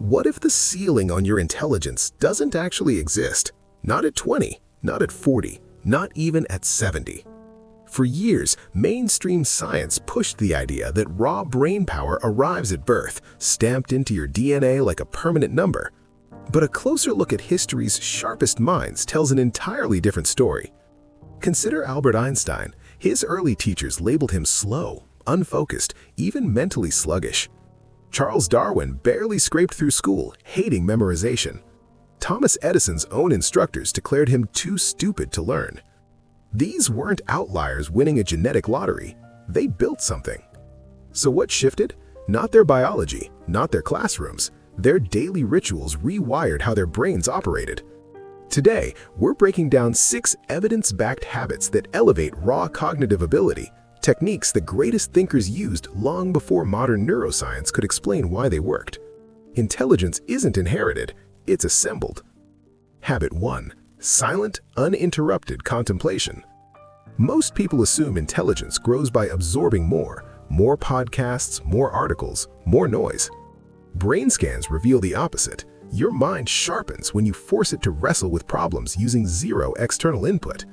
what if the ceiling on your intelligence doesn't actually exist? Not at 20, not at 40, not even at 70. For years, mainstream science pushed the idea that raw brain power arrives at birth, stamped into your DNA like a permanent number. But a closer look at history's sharpest minds tells an entirely different story. Consider Albert Einstein. His early teachers labeled him slow, unfocused, even mentally sluggish. Charles Darwin barely scraped through school, hating memorization. Thomas Edison's own instructors declared him too stupid to learn. These weren't outliers winning a genetic lottery. They built something. So what shifted? Not their biology, not their classrooms. Their daily rituals rewired how their brains operated. Today, we're breaking down 6 evidence-backed habits that elevate raw cognitive ability, techniques the greatest thinkers used long before modern neuroscience could explain why they worked. Intelligence isn't inherited, it's assembled. Habit 1. Silent, uninterrupted contemplation. Most people assume intelligence grows by absorbing more podcasts, more articles, more noise. Brain scans reveal the opposite. Your mind sharpens when you force it to wrestle with problems using zero external input.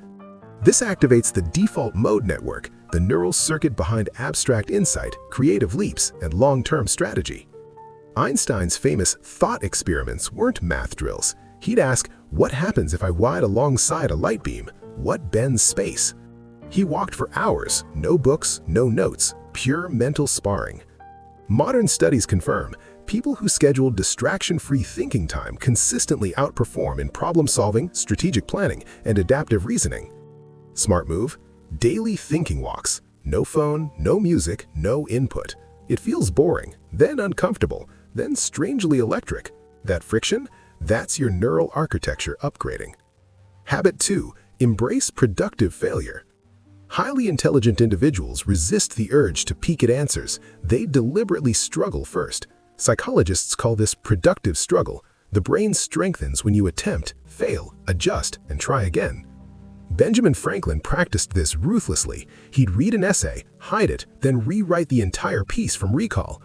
This activates the default mode network, the neural circuit behind abstract insight, creative leaps, and long-term strategy. Einstein's famous thought experiments weren't math drills. He'd ask, what happens if I ride alongside a light beam? What bends space? He walked for hours, no books, no notes, pure mental sparring. Modern studies confirm people who schedule distraction-free thinking time consistently outperform in problem-solving, strategic planning, and adaptive reasoning. Smart move: daily thinking walks. No phone, no music, no input. It feels boring, then uncomfortable, then strangely electric. That friction? That's your neural architecture upgrading. Habit 2. Embrace productive failure. Highly intelligent individuals resist the urge to peek at answers. They deliberately struggle first. Psychologists call this productive struggle. The brain strengthens when you attempt, fail, adjust, and try again. Benjamin Franklin practiced this ruthlessly. He'd read an essay, hide it, then rewrite the entire piece from recall.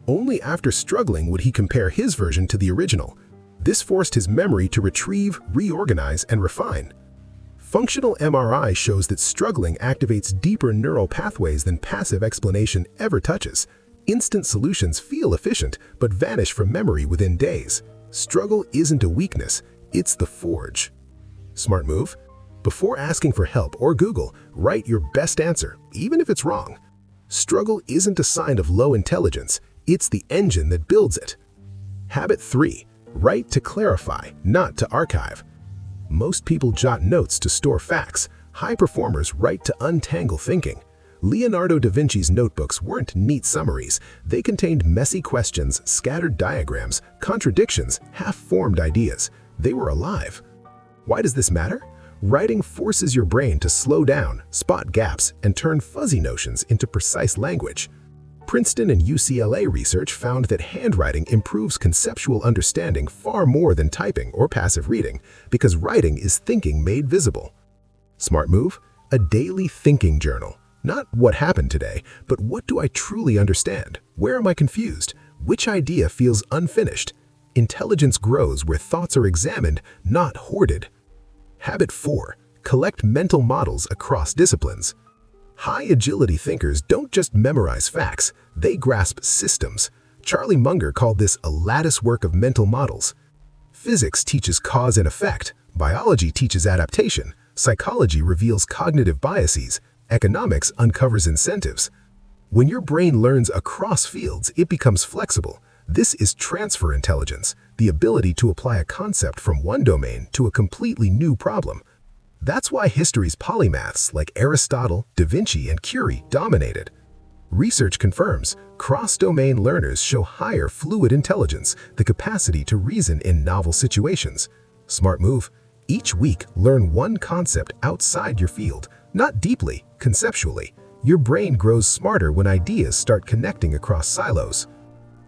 Only after struggling would he compare his version to the original. This forced his memory to retrieve, reorganize, and refine. Functional MRI shows that struggling activates deeper neural pathways than passive explanation ever touches. Instant solutions feel efficient, but vanish from memory within days. Struggle isn't a weakness, it's the forge. Smart move: before asking for help or Google, write your best answer, even if it's wrong. Struggle isn't a sign of low intelligence, it's the engine that builds it. Habit 3. Write to clarify, not to archive. Most people jot notes to store facts. High performers write to untangle thinking. Leonardo da Vinci's notebooks weren't neat summaries. They contained messy questions, scattered diagrams, contradictions, half-formed ideas. They were alive. Why does this matter? Writing forces your brain to slow down, spot gaps, and turn fuzzy notions into precise language. Princeton and UCLA research found that handwriting improves conceptual understanding far more than typing or passive reading, because writing is thinking made visible. Smart move: a daily thinking journal. Not what happened today, but what do I truly understand? Where am I confused? Which idea feels unfinished? Intelligence grows where thoughts are examined, not hoarded. Habit 4. Collect mental models across disciplines. High agility thinkers don't just memorize facts, they grasp systems. Charlie Munger called this a lattice work of mental models. Physics teaches cause and effect, biology teaches adaptation, psychology reveals cognitive biases, economics uncovers incentives. When your brain learns across fields, it becomes flexible. This is transfer intelligence, the ability to apply a concept from one domain to a completely new problem. That's why history's polymaths like Aristotle, Da Vinci, and Curie dominated. Research confirms cross-domain learners show higher fluid intelligence, the capacity to reason in novel situations. Smart move: each week, learn one concept outside your field, not deeply, conceptually. Your brain grows smarter when ideas start connecting across silos.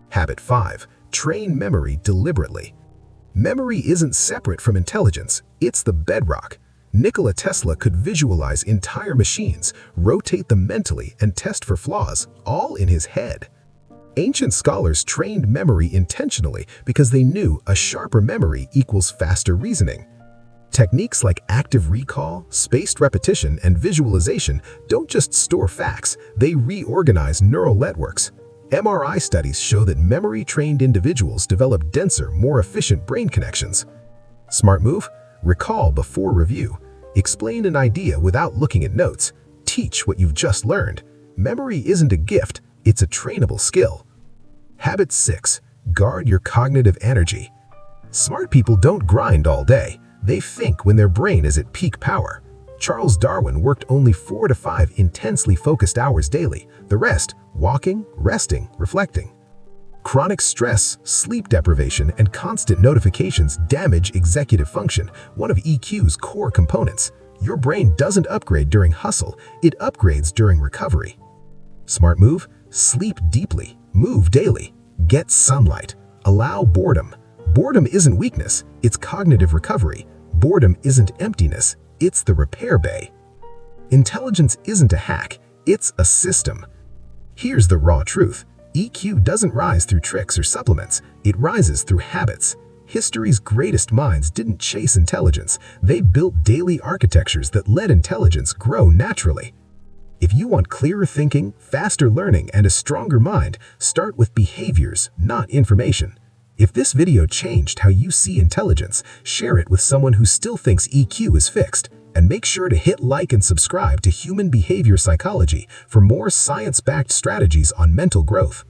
Habit 5. Train memory deliberately. Memory isn't separate from intelligence, it's the bedrock. Nikola Tesla could visualize entire machines, rotate them mentally, and test for flaws, all in his head. Ancient scholars trained memory intentionally because they knew a sharper memory equals faster reasoning. Techniques like active recall, spaced repetition, and visualization don't just store facts, they reorganize neural networks. MRI studies show that memory-trained individuals develop denser, more efficient brain connections. Smart move? Recall before review. Explain an idea without looking at notes. Teach what you've just learned. Memory isn't a gift, it's a trainable skill. Habit 6. Guard your cognitive energy. Smart people don't grind all day. They think when their brain is at peak power. Charles Darwin worked only 4 to 5 intensely focused hours daily, the rest walking, resting, reflecting. Chronic stress, sleep deprivation, and constant notifications damage executive function, one of EQ's core components. Your brain doesn't upgrade during hustle, it upgrades during recovery. Smart move? Sleep deeply, move daily, get sunlight, allow boredom. Boredom isn't weakness, it's cognitive recovery. Boredom isn't emptiness, it's the repair bay. Intelligence isn't a hack, it's a system. Here's the raw truth. EQ doesn't rise through tricks or supplements, it rises through habits. History's greatest minds didn't chase intelligence, they built daily architectures that let intelligence grow naturally. If you want clearer thinking, faster learning, and a stronger mind, start with behaviors, not information. If this video changed how you see intelligence, share it with someone who still thinks EQ is fixed, and make sure to hit like and subscribe to Human Behavior Psychology for more science-backed strategies on mental growth.